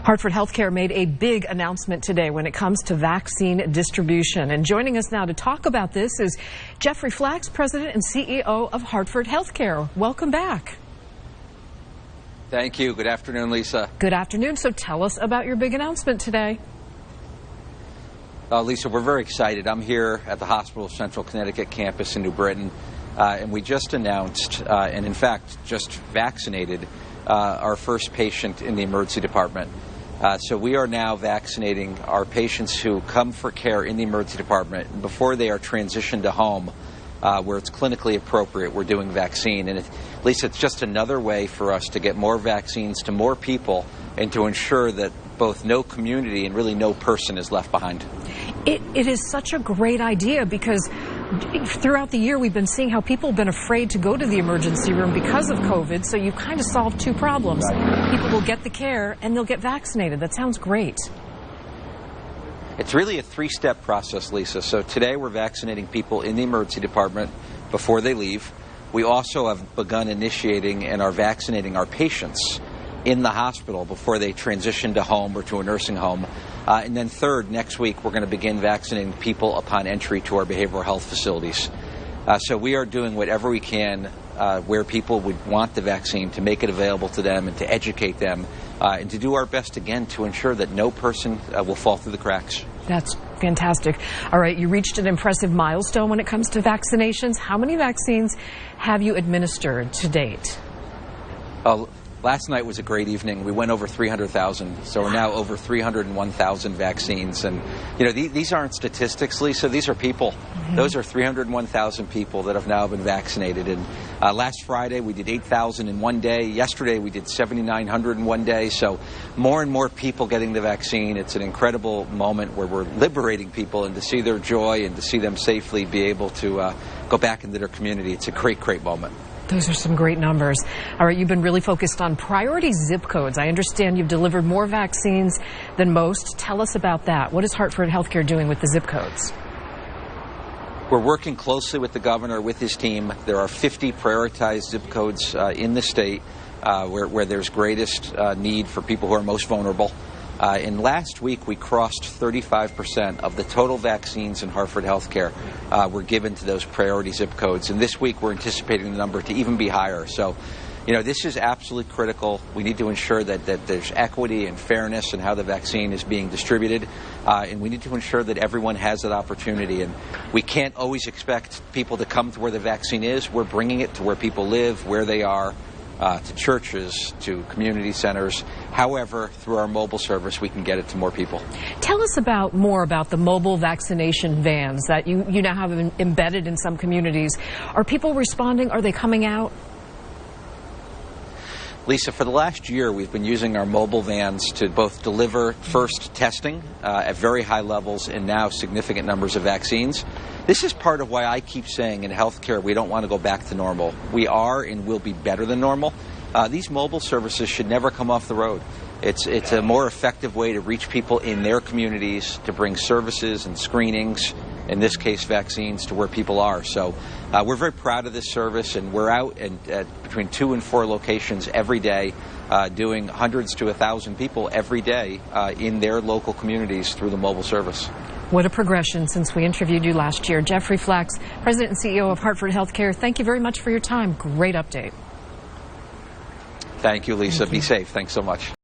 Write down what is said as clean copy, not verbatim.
Hartford HealthCare made a big announcement today when it comes to vaccine distribution. And joining us now to talk about this is Jeffrey Flaks, President and CEO of Hartford HealthCare. Welcome back. Thank you. Good afternoon, Lisa. Good afternoon. So tell us about your big announcement today. Lisa, we're very excited. I'm here at the Hospital of Central Connecticut campus in New Britain, and we just announced, and in fact just vaccinated, our first patient in the emergency department. So we are now vaccinating our patients who come for care in the emergency department before they are transitioned to home, where it's clinically appropriate. We're doing vaccine, and Lisa, it's just another way for us to get more vaccines to more people and to ensure that both no community and really no person is left behind. It is such a great idea because throughout the year we've been seeing how people have been afraid to go to the emergency room because of COVID, so you kind of solved two problems. Right. People will get the care and they'll get vaccinated. That sounds great. It's really a three-step process, Lisa. So today we're vaccinating people in the emergency department before they leave. We also have begun initiating and are vaccinating our patients in the hospital before they transition to home or to a nursing home. And then third, next week, we're going to begin vaccinating people upon entry to our behavioral health facilities. So we are doing whatever we can where people would want the vaccine to make it available to them and to educate them and to do our best, again, to ensure that no person will fall through the cracks. That's fantastic. All right, you reached an impressive milestone when it comes to vaccinations. How many vaccines have you administered to date? Last night was a great evening. We went over 300,000, so we're now over 301,000 vaccines. And, you know, these aren't statistics, Lisa. These are people. Mm-hmm. Those are 301,000 people that have now been vaccinated. And last Friday, we did 8,000 in one day. Yesterday, we did 7,900 in one day. So more and more people getting the vaccine. It's an incredible moment where we're liberating people, and to see their joy and to see them safely be able to go back into their community. It's a great, great moment. Those are some great numbers. All right, you've been really focused on priority zip codes. I understand you've delivered more vaccines than most. Tell us about that. What is Hartford HealthCare doing with the zip codes? We're working closely with the governor, with his team. There are 50 prioritized zip codes in the state where there's greatest need for people who are most vulnerable. And last week, we crossed 35% of the total vaccines in Hartford HealthCare were given to those priority zip codes. And this week, we're anticipating the number to even be higher. So, you know, this is absolutely critical. We need to ensure that there's equity and fairness in how the vaccine is being distributed. And we need to ensure that everyone has that opportunity. And we can't always expect people to come to where the vaccine is. We're bringing it to where people live, where they are. To churches, to community centers. However, through our mobile service, we can get it to more people. Tell us more about the mobile vaccination vans that you now have embedded in some communities. Are people responding? Are they coming out? Lisa, for the last year, we've been using our mobile vans to both deliver first testing at very high levels and now significant numbers of vaccines. This is part of why I keep saying in healthcare we don't want to go back to normal. We are and will be better than normal. These mobile services should never come off the road. It's a more effective way to reach people in their communities, to bring services and screenings, in this case vaccines, to where people are. So we're very proud of this service, and we're out at between 2 and 4 locations every day doing hundreds to 1,000 people every day in their local communities through the mobile service. What a progression since we interviewed you last year. Jeffrey Flaks, President and CEO of Hartford HealthCare, thank you very much for your time. Great update. Thank you, Lisa. Be safe. Thanks so much.